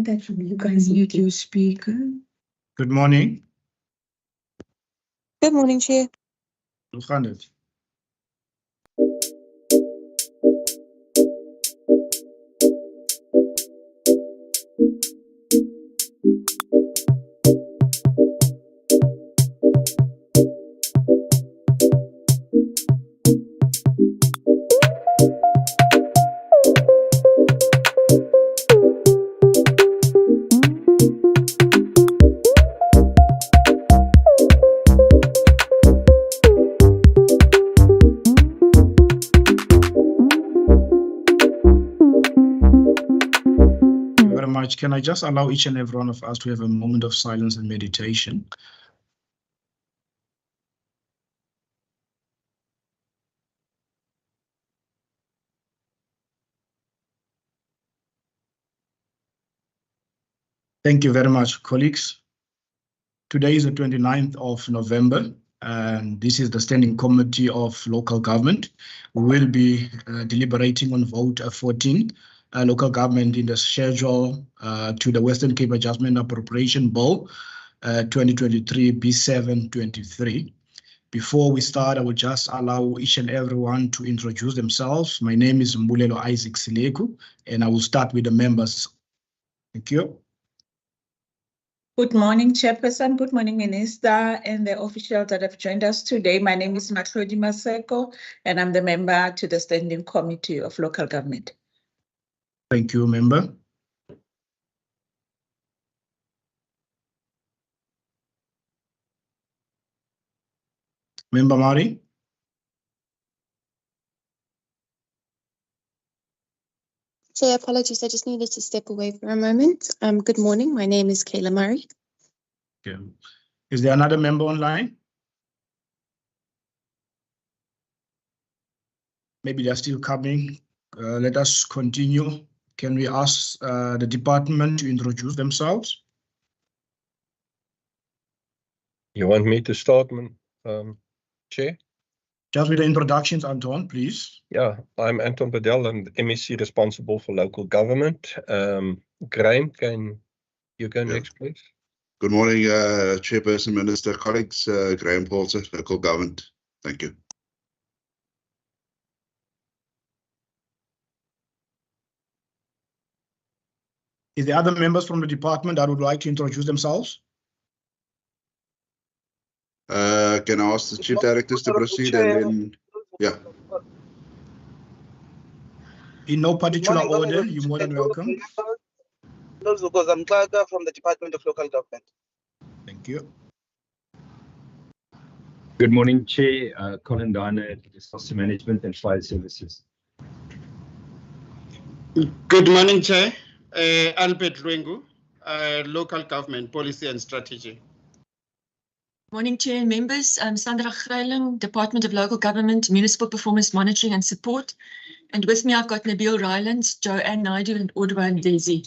think that should be you guys mute your speaker. Good morning. Good morning, Chair. Hoe gaan het? Can I just allow each and every one of us to have a moment of silence and meditation? Thank you very much, colleagues. Today is the 29th of November, and this is the Standing Committee of Local Government. We will be deliberating on vote 14. Local government in the schedule to the Western Cape Adjustment Appropriation Bill 2023 B723. Before we start, I will just allow each and everyone to introduce themselves. My name is Mbulelo Isaac Sileku, and I will start with the members. Thank you. Good morning, Chairperson. Good morning, Minister, and the officials that have joined us today. My name is Matlodi Maseko, and I'm the member to the Standing Committee of Local Government. Thank you, member. Member Mari. Chair, apologies, I just needed to step away for a moment. Good morning, my name is Kayla Murray. Okay. Is there another member online? Maybe they're still coming. Let us continue. Can we ask the department to introduce themselves? You want me to start, Chair? Just with the introductions, Anton, please. Yeah, I'm Anton Bedell. I'm the MEC responsible for local government. Graham, can you go next, please? Good morning, Chairperson, Minister, colleagues. Graham Paulson, local government. Thank you. Is there other members from the department that would like to introduce themselves? Can I ask the chief directors to proceed and then, yeah. In no particular order, you're more than welcome. Because I'm Klaga from the Department of Local Government. Thank you. Good morning, Chair. Colin Diner, Disaster Management and Fire Services. Good morning, Chair. Albert Lwengu, Local Government Policy and Strategy. Morning, Chair and members. I'm Sandra Greiling, Department of Local Government, Municipal Performance Monitoring and Support. And with me, I've got Nabil Rylands, Joanne Naidu, and Audwa and Daisy.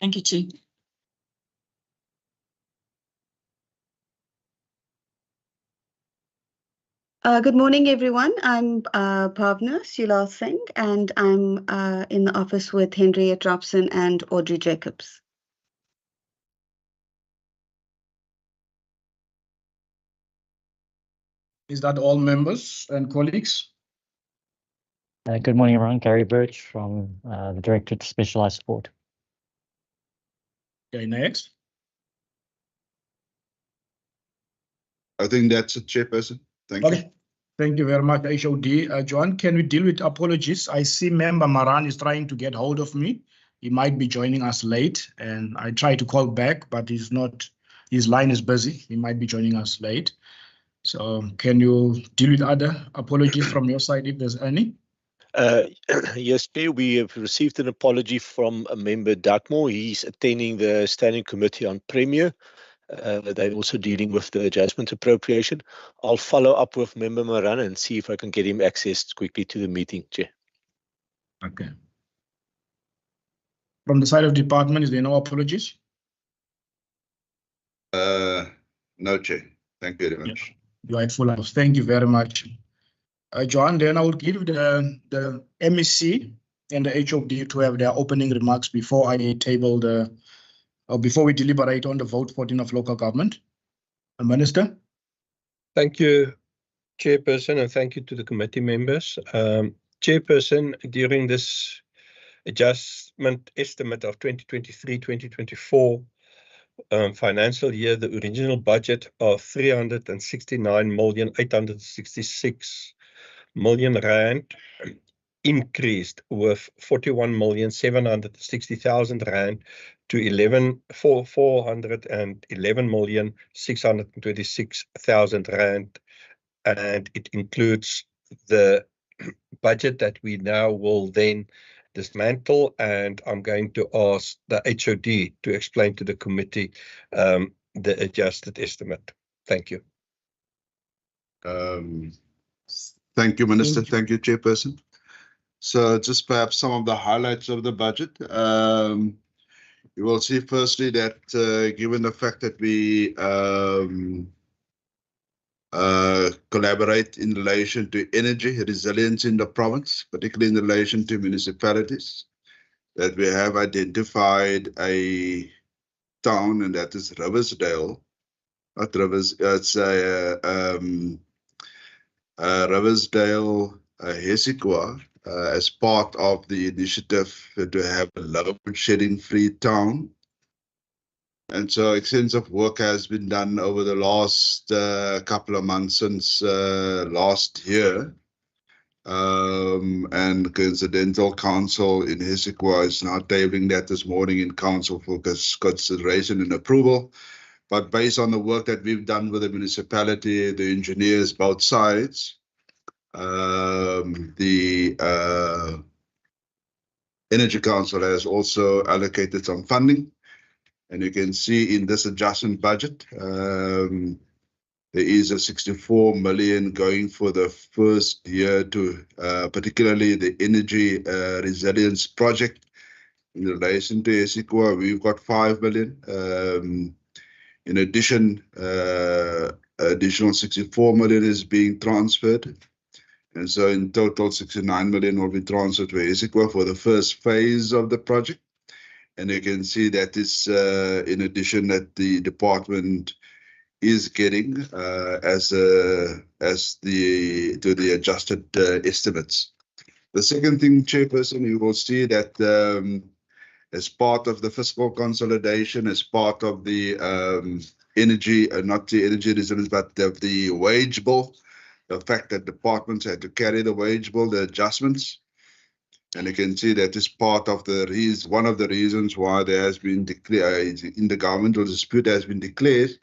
Thank you, Chair. Good morning, everyone. I'm Bhavna Sula Singh, and I'm in the office with Henriette Robson and Audrey Jacobs. Is that all members and colleagues? Good morning, everyone. Gary Birch from the Directorate of Specialised Support. Okay, next. I think that's it, Chairperson. Thank you. Thank you very much, HOD. John, can we deal with apologies? I see member Maran is trying to get hold of me. He might be joining us late, and I tried to call back, but he's not. His line is busy. He might be joining us late. So can you deal with other apologies from your side if there's any? Yes, Chair, we have received an apology from a member, Dartmoor. He's attending the Standing Committee on Premier. They're also dealing with the adjustment appropriation. I'll follow up with member Maran and see if I can get him access quickly to the meeting, Chair. Okay. From the side of department, is there no apologies? No, Chair. Thank you very much. You are full house. Thank you very much. John, then I will give the MEC and the HOD to have their opening remarks before I table the before we deliberate on the vote 14 of local government. Minister. Thank you, Chairperson, and thank you to the committee members. Chairperson, during this adjustment estimate of 2023-2024 financial year, the original budget of 369,866,000,000 rand increased with 41,760,000 rand to 411,626,000 rand, and it includes the budget that we now will then dismantle, and I'm going to ask the HOD to explain to the committee the adjusted estimate. Thank you. Thank you, Minister. Thank you, Chairperson. So just perhaps some of the highlights of the budget. You will see firstly that given the fact that we collaborate in relation to energy resilience in the province, particularly in relation to municipalities, that we have identified a town, and that is Riversdale, not Rivers, it's Riversdale, Hesikwa, as part of the initiative to have a load shedding free town. And so extensive work has been done over the last couple of months since last year. And Coincidental Council in Hesikwa is now tabling that this morning in Council for consideration and approval. But based on the work that we've done with the municipality, the engineers, both sides, the Energy Council has also allocated some funding. And you can see in this adjustment budget, there is a 64 million going for the first year to particularly the energy resilience project. In relation to Hesikwa, we've got 5 million. In addition, additional 64 million is being transferred. And so in total, 69 million will be transferred to Hesikwa for the first phase of the project. And you can see that is in addition that the department is getting as to the adjusted estimates. The second thing, Chairperson, you will see that as part of the fiscal consolidation, as part of the energy, not the energy resilience, but the wage bill, the fact that departments had to carry the wage bill, the adjustments. And you can see that is part of the reason, one of the reasons why there has been declared in the governmental dispute has been declared,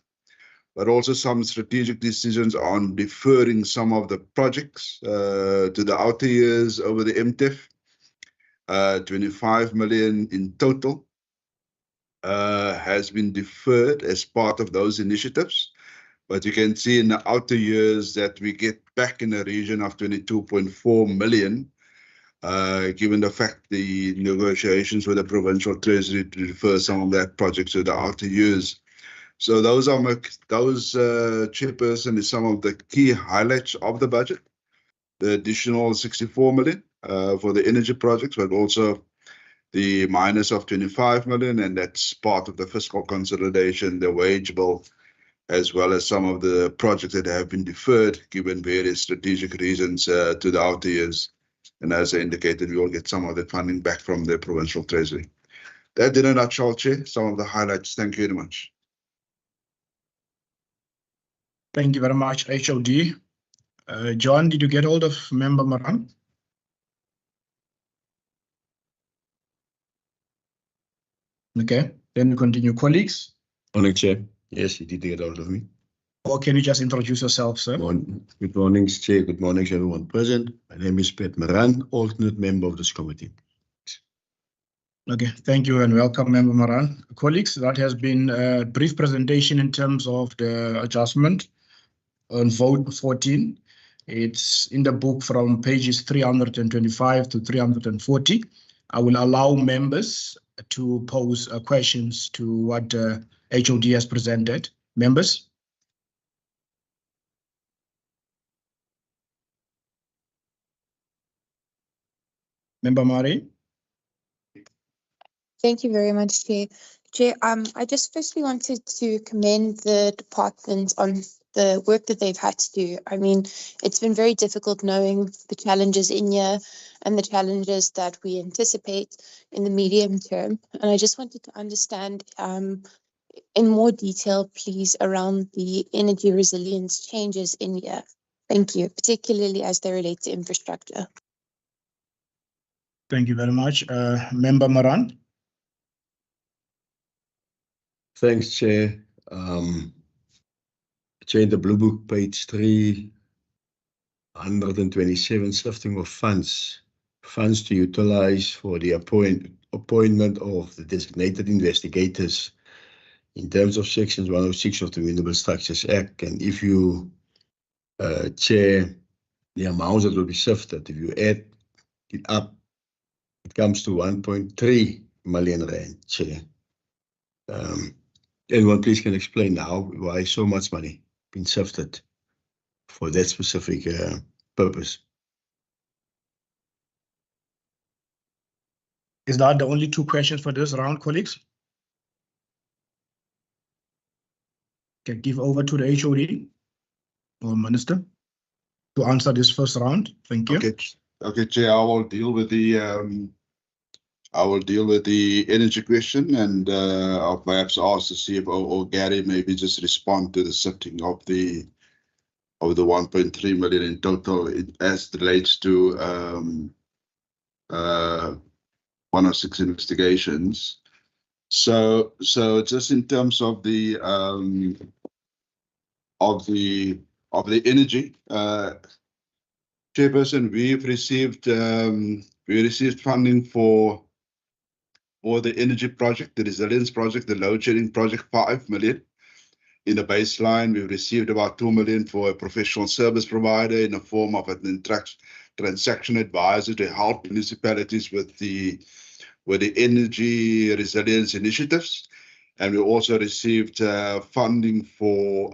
but also some strategic decisions on deferring some of the projects to the outer years over the MTEF. 25 million in total has been deferred as part of those initiatives. But you can see in the outer years that we get back in the region of 22.4 million. Given the fact the negotiations with the provincial treasury to defer some of that project to the outer years. So those are Chairperson, is some of the key highlights of the budget. The additional 64 million for the energy projects, but also the minus of 25 million, and that's part of the fiscal consolidation, the wage bill, as well as some of the projects that have been deferred given various strategic reasons to the outer years. And as I indicated, we will get some of the funding back from the provincial treasury. That in a nutshell, Chair, some of the highlights. Thank you very much. Thank you very much, HOD. John, did you get hold of Member Moran? Okay, then we continue. Colleagues? Morning, Chair. Yes, you did get hold of me. Or can you just introduce yourself, sir? Good morning, Chair. Good morning to everyone present. My name is Pat Moran, alternate member of this committee. Okay, thank you and welcome, Member Moran. Colleagues, that has been a brief presentation in terms of the adjustment on vote 14. It's in the book from pages 325 to 340. I will allow members to pose questions to what HOD has presented. Members? Member Mari? Thank you very much, Chair. Chair, I just firstly wanted to commend the department on the work that they've had to do. I mean, it's been very difficult knowing the challenges in here and the challenges that we anticipate in the medium term. And I just wanted to understand in more detail, please, around the energy resilience changes in here. Thank you, particularly as they relate to infrastructure. Thank you very much. Member Moran. Thanks, Chair. Chair, in the Blue Book, page 327, shifting of funds to utilize for the appointment of the designated investigators in terms of Section 106 of the Renewable Structures Act. And if you, Chair, the amounts that will be shifted, if you add it up, it comes to 1.3 million rand, Chair. Anyone please can explain now why so much money been shifted for that specific purpose? Is that the only two questions for this round, colleagues? Can give over to the HOD or Minister to answer this first round. Thank you. Okay, Chair, I will deal with the energy question, and I'll perhaps ask the CFO or Gary maybe just respond to the shifting of the 1.3 million in total as it relates to 106 investigations. So just in terms of the energy, Chairperson, we received funding for the energy project, the resilience project, the load shedding project, 5 million. In the baseline, we've received about 2 million for a professional service provider in the form of an transaction advisor to help municipalities with the energy resilience initiatives. And we also received funding for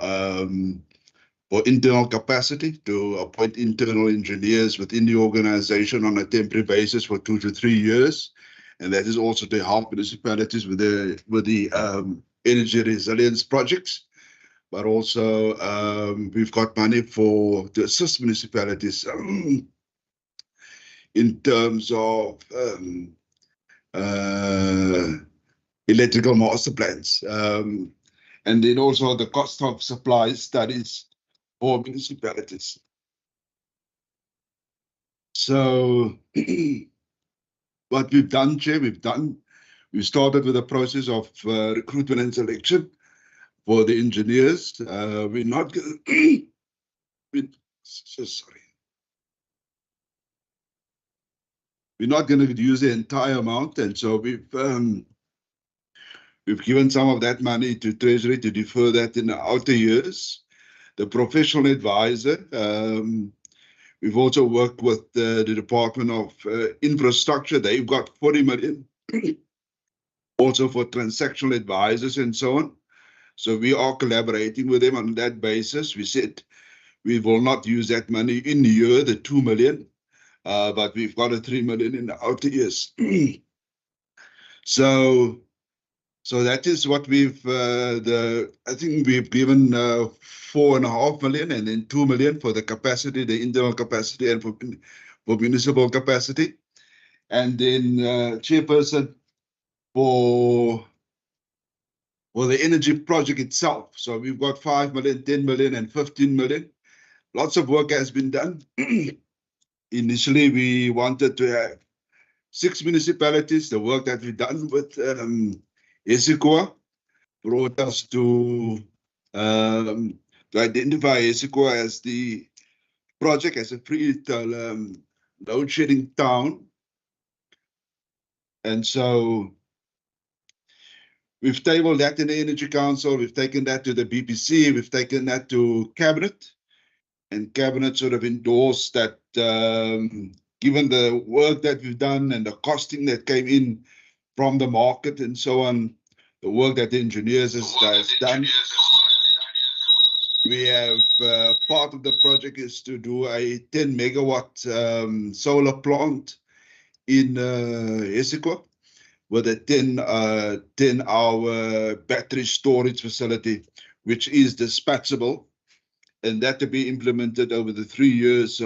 internal capacity to appoint internal engineers within the organization on a temporary basis for 2 to 3 years. And that is also to help municipalities with the energy resilience projects. But also we've got money to assist municipalities in terms of electrical master plans. And then also the cost of supply studies for municipalities. So what we've done, Chair, we started with a process of recruitment and selection for the engineers. We're not going to use the entire amount, and so we've given some of that money to Treasury to defer that in the outer years. The professional advisor, we've also worked with the Department of Infrastructure. They've got 40 million also for transactional advisors and so on. So we are collaborating with them on that basis. We said we will not use that money in the year, the 2 million, but we've got a 3 million in the outer years. So that is what we've, I think we've given 4.5 million and then 2 million for the capacity, the internal capacity, and for municipal capacity. And then Chairperson, for the energy project itself. So we've got 5 million, 10 million, and 15 million. Lots of work has been done. Initially, we wanted to have 6 municipalities. The work that we've done with Esikoa brought us to identify Esikoa as the project as a free load shedding town. And so we've tabled that in the Energy Council. We've taken that to the BPC. We've taken that to Cabinet. And Cabinet sort of endorsed that given the work that we've done and the costing that came in from the market and so on, the work that the engineers has done. We have part of the project is to do a 10 megawatt solar plant in Esikoa. with a 10-hour battery storage facility, which is dispatchable, and that to be implemented over the 3 years.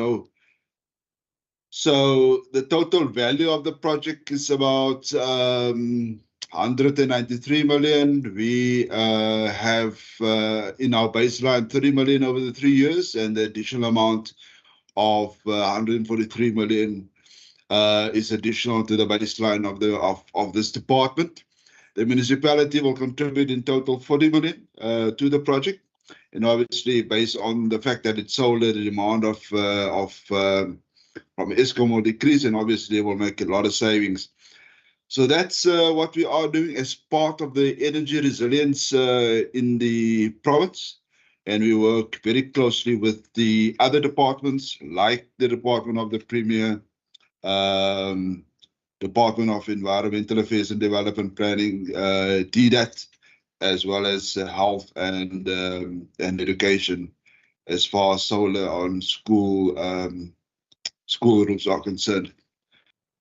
So the total value of the project is about 193 million. We have in our baseline 30 million over the 3 years, and the additional amount of 143 million is additional to the baseline of this department. The municipality will contribute in total 40 million to the project, and obviously based on the fact that it's solar, the demand from Eskom will decrease, and obviously will make a lot of savings. So that's what we are doing as part of the energy resilience in the province. And we work very closely with the other departments, like the Department of the Premier, Department of Environmental Affairs and Development Planning, DDAT, as well as health and education, as far as solar on school roofs are concerned.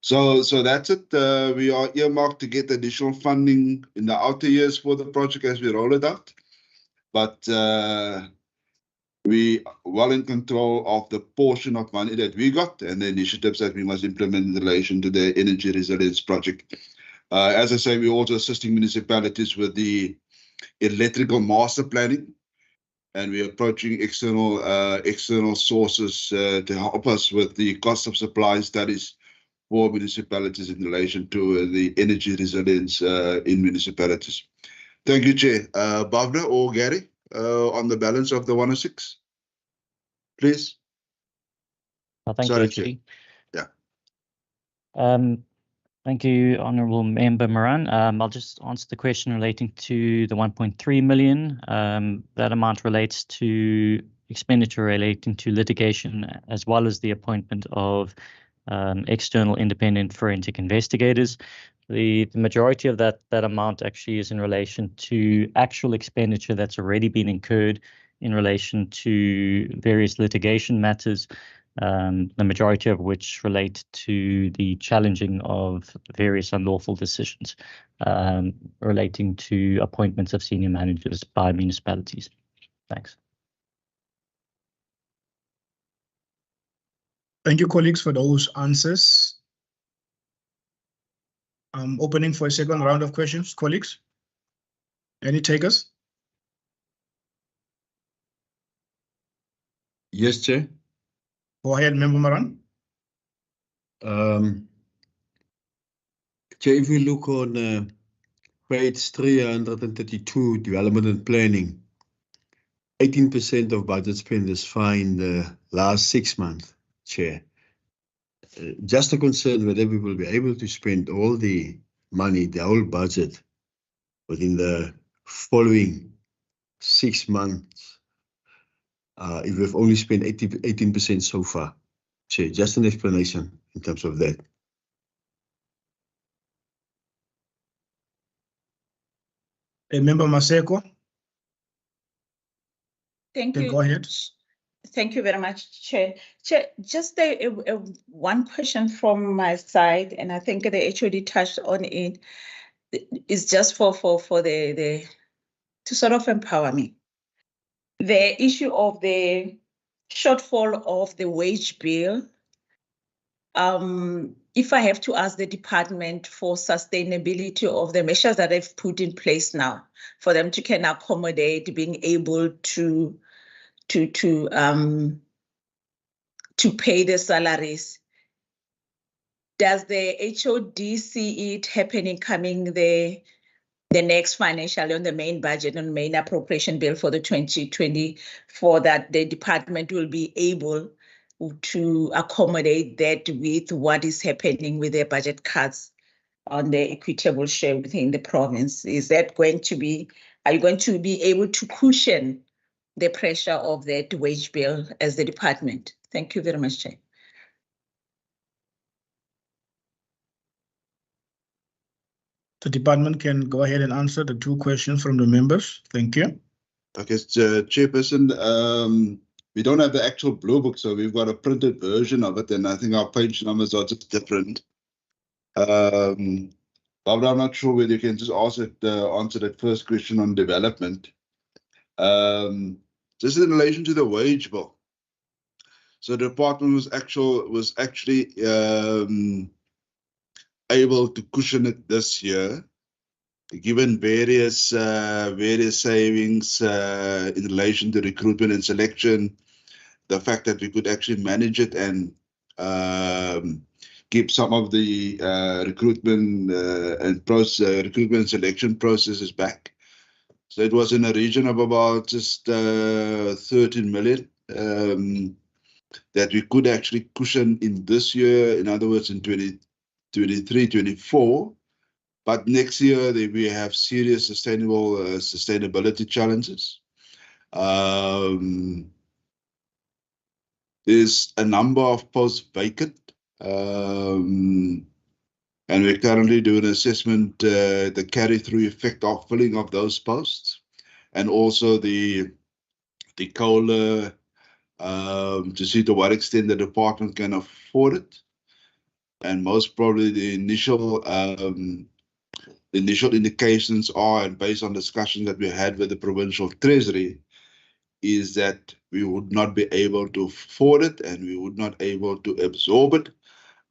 So that's it. We are earmarked to get additional funding in the outer years for the project as we roll it out. But we are well in control of the portion of money that we got and the initiatives that we must implement in relation to the energy resilience project. As I say, we're also assisting municipalities with the electrical master planning, and we're approaching external sources to help us with the cost of supply studies for municipalities in relation to the energy resilience in municipalities. Thank you, Chair. Bhavna or Gary, on the balance of the 106, please. Thank Sorry, you, Chair. Chair. Yeah. Thank you, Honourable Member Moran. I'll just answer the question relating to the 1.3 million. That amount relates to expenditure relating to litigation, as well as the appointment of external independent forensic investigators. The majority of that amount actually is in relation to actual expenditure that's already been incurred in relation to various litigation matters, the majority of which relate to the challenging of various unlawful decisions relating to appointments of senior managers by municipalities. Thanks. Thank you, colleagues, for those answers. I'm opening for a second round of questions, colleagues. Any takers? Yes, Chair. Go ahead, Member Moran. Chair, if we look on page 332, development and planning, 18% of budget spend is fine the last 6 months, Chair. Just a concern whether we will be able to spend all the money, the whole budget, within the following 6 months, if we've only spent 18% so far. Chair, just an explanation in terms of that. Member Maseko. Thank you. you. Go ahead. Thank you very much, Chair. Chair, just one question from my side, and I think the HOD touched on it. Is just for the to sort of empower me. The issue of the shortfall of the wage bill. If I have to ask the department for sustainability of the measures that they've put in place now, for them to can accommodate being able to pay the salaries. Does the HOD see it happening coming the next financial year on the main budget and main appropriation bill for the 2024, that the department will be able to accommodate that with what is happening with their budget cuts on the equitable share within the province? Is that going to be, are you going to be able to cushion the pressure of that wage bill as the department? Thank you very much, Chair. The department can go ahead and answer the 2 questions from the members. Thank you. Okay, Chairperson, we don't have the actual blue book, so we've got a printed version of it, and I think our page numbers are just different. Barbara, I'm not sure whether you can just answer that first question on development. Just in relation to the wage bill. So the department was actually able to cushion it this year, given various savings in relation to recruitment and selection, the fact that we could actually manage it and keep some of the recruitment and selection processes back. So it was in a region of about just 13 million that we could actually cushion in this year, in other words, in 2023, 24. But next year, we have serious sustainability challenges. There's a number of posts vacant. And we're currently doing an assessment, the carry-through effect of filling of those posts, and also the COLA, to see to what extent the department can afford it. And most probably the initial indications are, and based on discussions that we had with the Provincial Treasury, is that we would not be able to afford it and we would not be able to absorb it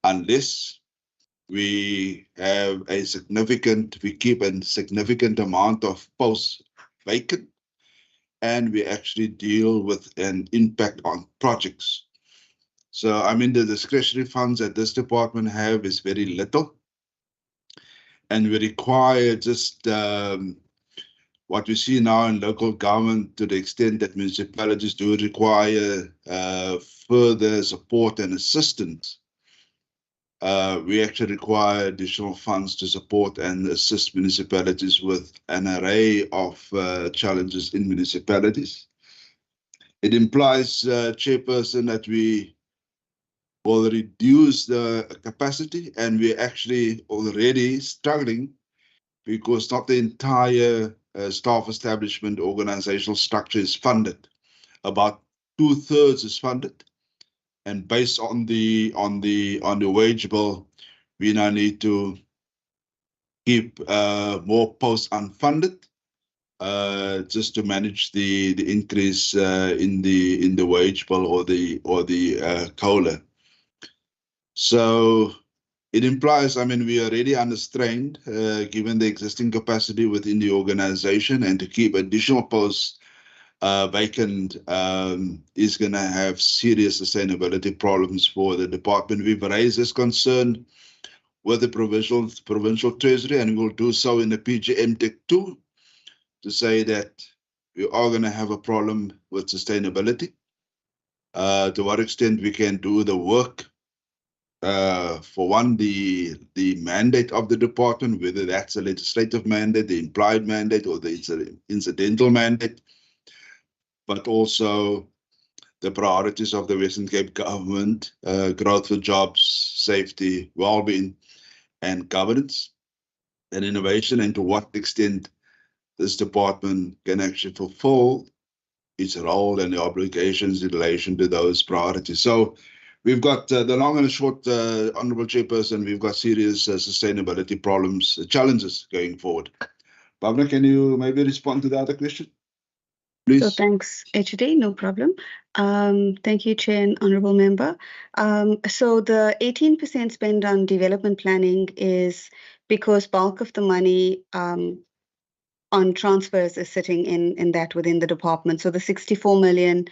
unless we keep a significant amount of posts vacant and we actually deal with an impact on projects. So, I mean, the discretionary funds that this department have is very little. And we require just what we see now in local government, to the extent that municipalities do require further support and assistance. We actually require additional funds to support and assist municipalities with an array of challenges in municipalities. It implies, Chairperson, that we will reduce the capacity, and we're actually already struggling because not the entire staff establishment organizational structure is funded. About 2/3 is funded. And based on the wage bill, we now need to keep more posts unfunded, just to manage the increase in the wage bill or the COLA. So it implies, I mean, we are already understrained, given the existing capacity within the organization, and to keep additional posts vacant is going to have serious sustainability problems for the department. We've raised this concern with the provincial treasury, and we'll do so in the PGM Tech 2 to say that we are going to have a problem with sustainability. To what extent we can do the work, for one, the mandate of the department, whether that's a legislative mandate, the implied mandate, or the incidental mandate, but also the priorities of the Western Cape government, growth for jobs, safety, well-being, and governance and innovation, and to what extent this department can actually fulfill its role and the obligations in relation to those priorities. So we've got the long and the short, Honourable Chairperson, we've got serious sustainability problems, challenges going forward. Bhavna, can you maybe respond to the other question? Please. So thanks, HD, no problem. Thank you, Chair and Honourable Member. So the 18% spend on development planning is because bulk of the money on transfers is sitting in that within the department. So the 64 million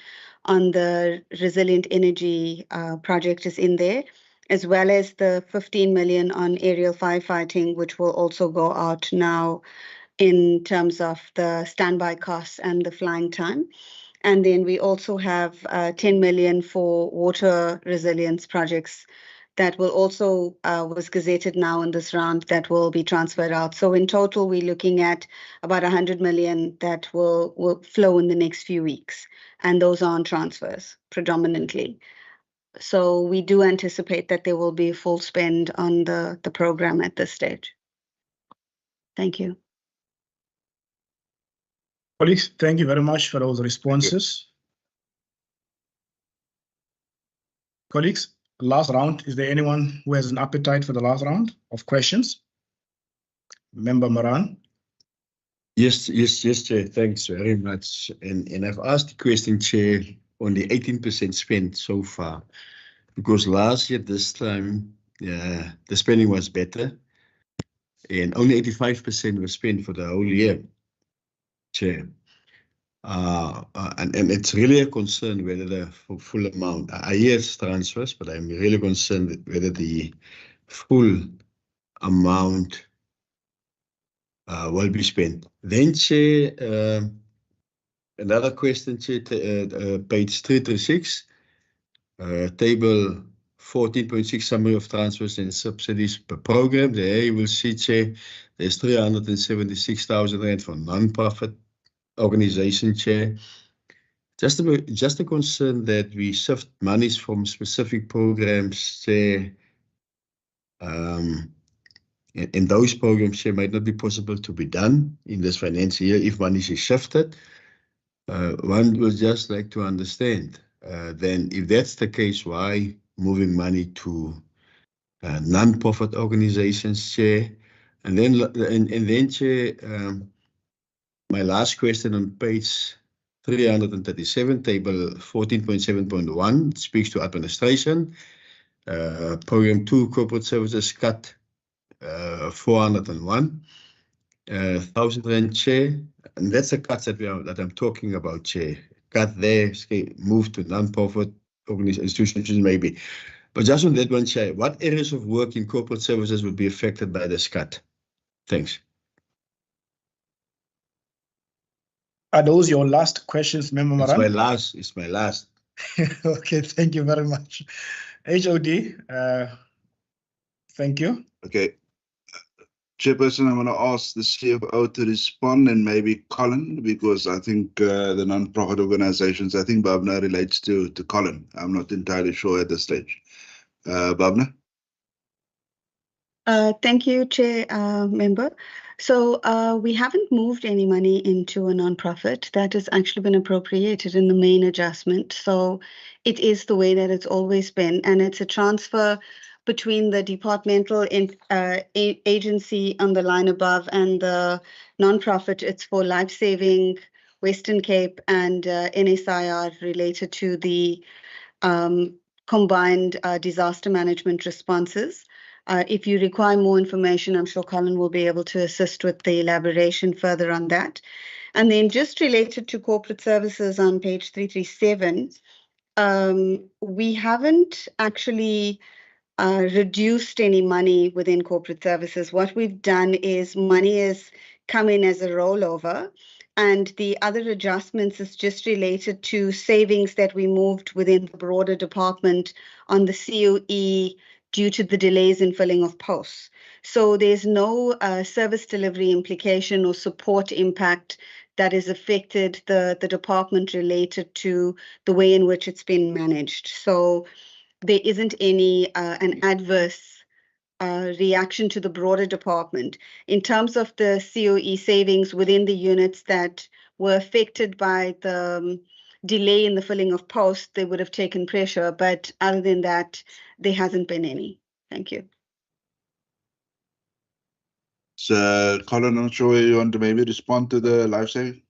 on the resilient energy project is in there, as well as the 15 million on aerial firefighting, which will also go out now in terms of the standby costs and the flying time. And then we also have 10 million for water resilience projects that will also was gazetted now in this round that will be transferred out. So in total, we're looking at about 100 million that will flow in the next few weeks. And those are on transfers predominantly. So we do anticipate that there will be a full spend on the program at this stage. Thank you. Colleagues, thank you very much for those responses. Colleagues, last round, is there anyone who has an appetite for the last round of questions? Member Moran. Yes, Chair. Thanks very much. And I've asked the question, Chair, on the 18% spent so far, because last year this time the spending was better, and only 85% was spent for the whole year, Chair. And it's really a concern whether the full amount. I hear it's transfers, but I'm really concerned whether the full amount will be spent. Then, Chair, another question, Chair, page 336, table 14.6, summary of transfers and subsidies per program. There you will see, Chair, there's 376,000 rand for non-profit organization, Chair. Just a concern that we shift monies from specific programs, Chair, and those programs, Chair, might not be possible to be done in this financial year if money is shifted. One would just like to understand, then if that's the case, why moving money to non-profit organizations, Chair? And then, Chair, my last question on page 337, table 14.7.1, speaks to administration. Program 2, corporate services, cut 401,000 rand, Chair. And that's the cuts that I'm talking about, Chair. Cut there, move to non-profit institutions maybe. But just on that one, Chair, what areas of work in corporate services would be affected by this cut? Thanks. Are those your last questions, Member Moran? It's my last. Okay, thank you very much. HOD, thank you. Okay. Chairperson, I'm going to ask the CFO to respond, and maybe Colin, because I think the non-profit organizations, I think Bhavna relates to Colin. I'm not entirely sure at this stage. Bhavna? Thank you, Chair, Member. So we haven't moved any money into a non-profit. That has actually been appropriated in the main adjustment. So it is the way that it's always been, and it's a transfer between the departmental agency on the line above and the non-profit. It's for life-saving Western Cape and NSIR related to the combined disaster management responses. If you require more information, I'm sure Colin will be able to assist with the elaboration further on that. And then just related to corporate services on page 337, we haven't actually reduced any money within corporate services. What we've done is money has come in as a rollover, and the other adjustments is just related to savings that we moved within the broader department on the COE due to the delays in filling of posts. So there's no service delivery implication or support impact that has affected the department related to the way in which it's been managed. So there isn't any an adverse reaction to the broader department. In terms of the COE savings within the units that were affected by the delay in the filling of posts, they would have taken pressure. But other than that, there hasn't been any. Thank you. So, Colin, I'm not sure you want to maybe respond to the life saving.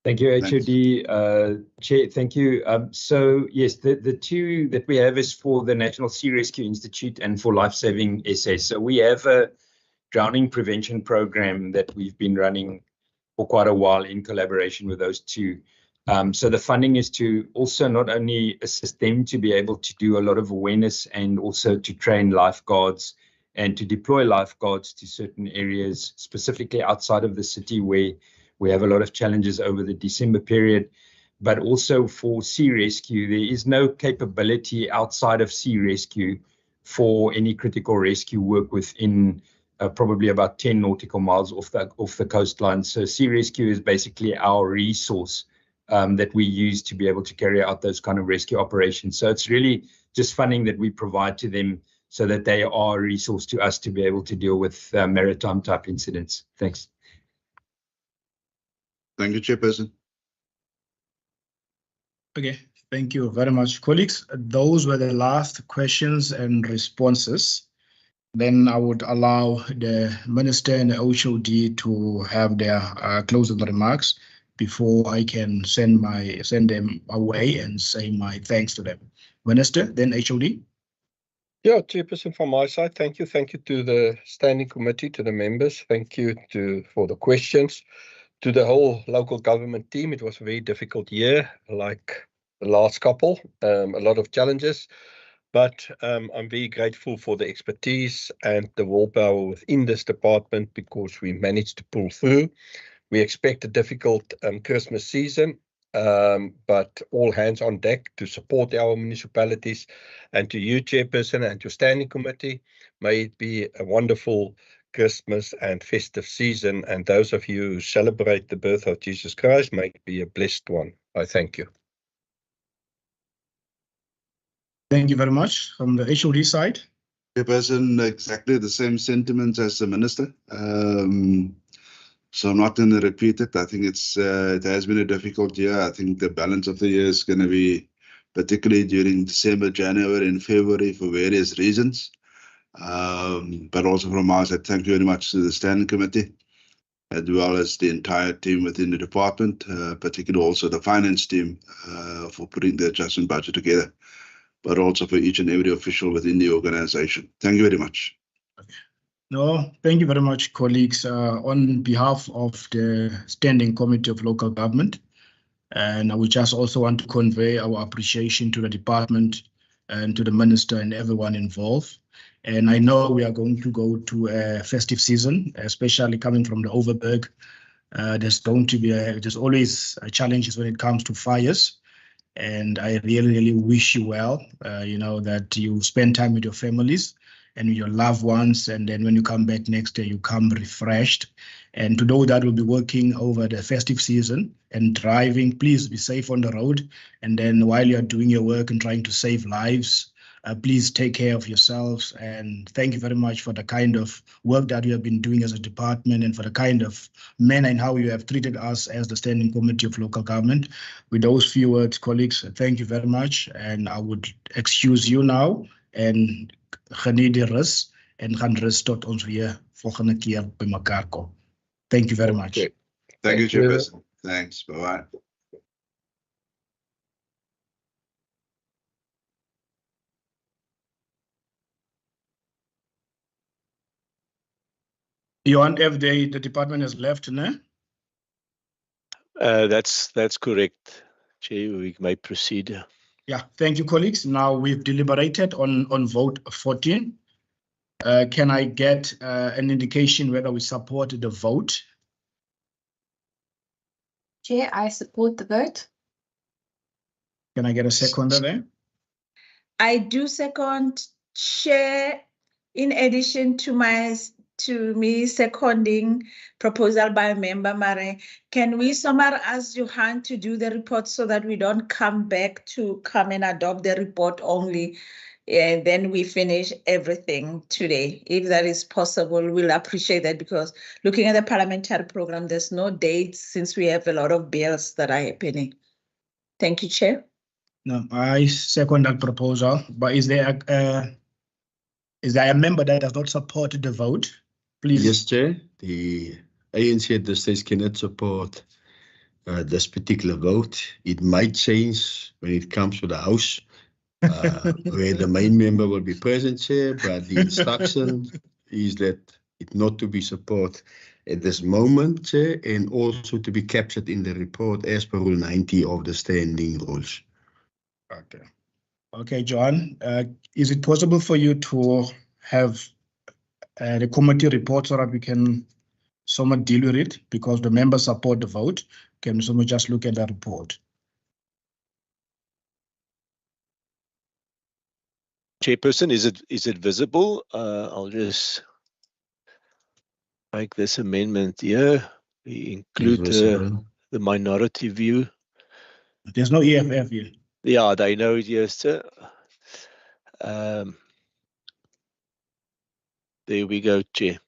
Thank you, HOD. Chair, thank you. So yes, the two that we have is for the National Sea Rescue Institute and for Life Saving SA. So we have a drowning prevention program that we've been running for quite a while in collaboration with those two. So the funding is to also not only assist them to be able to do a lot of awareness and also to train lifeguards and to deploy lifeguards to certain areas, specifically outside of the city where we have a lot of challenges over the December period, but also for sea rescue. There is no capability outside of sea rescue for any critical rescue work within probably about 10 nautical miles off the coastline. So sea rescue is basically our resource that we use to be able to carry out those kind of rescue operations. So it's really just funding that we provide to them so that they are a resource to us to be able to deal with maritime type incidents. Thanks. Thank you, Chairperson. Okay, thank you very much, colleagues. Those were the last questions and responses. Then I would allow the Minister and the HOD to have their closing remarks before I can send them away and say my thanks to them. Minister, then HOD. Yeah, Chairperson, from my side, thank you. Thank you to the Standing Committee, to the members. Thank you for the questions. To the whole local government team, it was a very difficult year, like the last couple, a lot of challenges. But I'm very grateful for the expertise and the willpower within this department because we managed to pull through. We expect a difficult Christmas season, but all hands on deck to support our municipalities. And to you, Chairperson, and to Standing Committee, may it be a wonderful Christmas and festive season. And those of you who celebrate the birth of Jesus Christ, may it be a blessed one. I thank you. Thank you very much. From the HOD side. Chairperson, exactly the same sentiments as the Minister. So I'm not going to repeat it. I think it has been a difficult year. I think the balance of the year is going to be particularly during December, January, and February for various reasons. But also from our side, thank you very much to the Standing Committee, as well as the entire team within the department, particularly also the finance team for putting the adjustment budget together, but also for each and every official within the organization. Thank you very much. No, thank you very much, colleagues. On behalf of the Standing Committee of Local Government, and I would just also want to convey our appreciation to the department and to the Minister and everyone involved. And I know we are going to go to a festive season, especially coming from the Overberg. There's always challenges when it comes to fires. And I really, really wish you well, that you spend time with your families and with your loved ones. And then when you come back next year, you come refreshed. And to those that will be working over the festive season and driving, please be safe on the road. And then while you're doing your work and trying to save lives, please take care of yourselves. And thank you very much for the kind of work that you have been doing as a department and for the kind of manner and how you have treated us as the Standing Committee of Local Government. With those few words, colleagues, thank you very much. And I would excuse you now and geniet die rus en gaan rus tot ons weer volgende keer by mekaar kom. Thank you very much. Okay. Thank you, Chairperson. Thanks. Bye-bye. Johan, if the department has left, no? That's correct, Chair. We may proceed. Yeah, thank you, colleagues. Now we've deliberated on vote 14. Can I get an indication whether we support the vote? Chair, I support the vote. Can I get a seconder there? I do second, Chair, in addition to me seconding proposal by Member Mare. Can we ask Johan to do the report so that we don't come back to come and adopt the report only? And then we finish everything today. If that is possible, we'll appreciate that, because looking at the parliamentary program, there's no dates since we have a lot of bills that are happening. Thank you, Chair. No, I second that proposal. But is there a member that does not support the vote? Please. Yes, Chair. The ANC at this stage cannot support this particular vote. It might change when it comes to the House, where the main member will be present, Chair, but the instruction is that it not to be support at this moment, Chair, and also to be captured in the report as per Rule 90 of the standing rules. Okay. Okay, John, is it possible for you to have the committee report so that we can somewhat deal with it, because the members support the vote? Can someone just look at the report? Chairperson, is it visible? I'll just make this amendment here. We include the minority view. There's no EFF here. Yeah, they know it, yes, sir. There we go, Chair.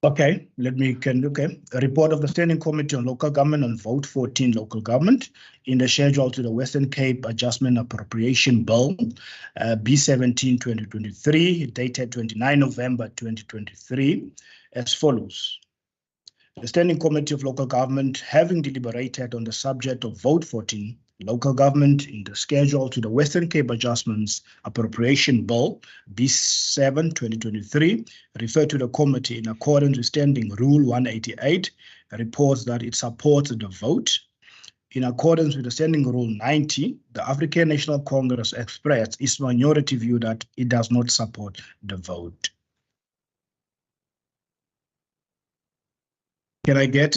Okay, a report of the Standing Committee on Local Government on Vote 14 Local Government in the schedule to the Western Cape Adjustment Appropriation Bill, B17-2023, dated 29 November 2023, as follows. The Standing Committee of Local Government, having deliberated on the subject of Vote 14 Local Government in the schedule to the Western Cape Adjustments Appropriation Bill, B7-2023, referred to the committee in accordance with Standing Rule 188, reports that it supports the vote. In accordance with the Standing Rule 90, the African National Congress expressed its minority view that it does not support the vote. Can I get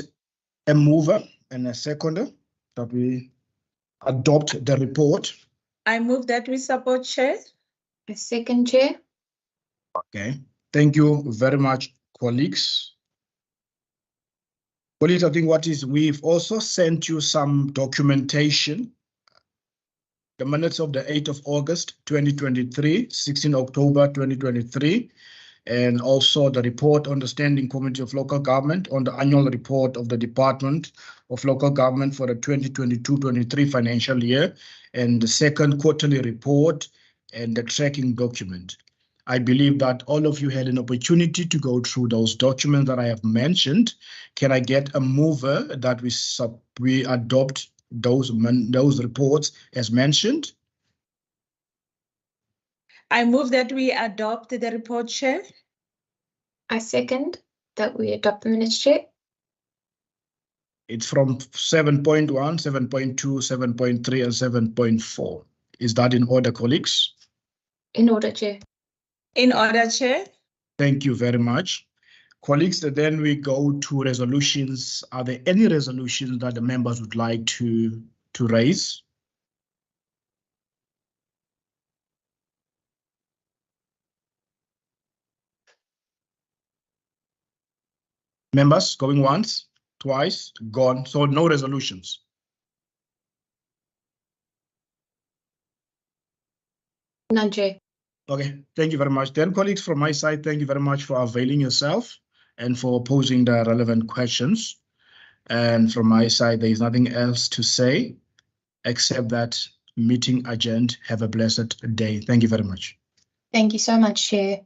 a mover and a seconder that we adopt the report? I move that we support, Chair. A second, Chair. Okay, thank you very much, colleagues. Colleagues, I think we've also sent you some documentation. The minutes of the 8th of August, 2023, 16 October, 2023, and also the report on the Standing Committee of Local Government on the annual report of the Department of Local Government for the 2022-23 financial year, and the second quarterly report and the tracking document. I believe that all of you had an opportunity to go through those documents that I have mentioned. Can I get a mover that we adopt those reports as mentioned? I move that we adopt the report, Chair. I second that we adopt the minutes, Chair. It's from 7.1, 7.2, 7.3, and 7.4. Is that in order, colleagues? In order, Chair. In order, Chair. Thank you very much. Colleagues, then we go to resolutions. Are there any resolutions that the members would like to raise? Members going once, twice, gone. So no resolutions. None, Chair. Okay, thank you very much. Then, colleagues, from my side, thank you very much for availing yourself and for posing the relevant questions. And from my side, there is nothing else to say except that meeting adjourned. Have a blessed day. Thank you very much. Thank you so much, Chair.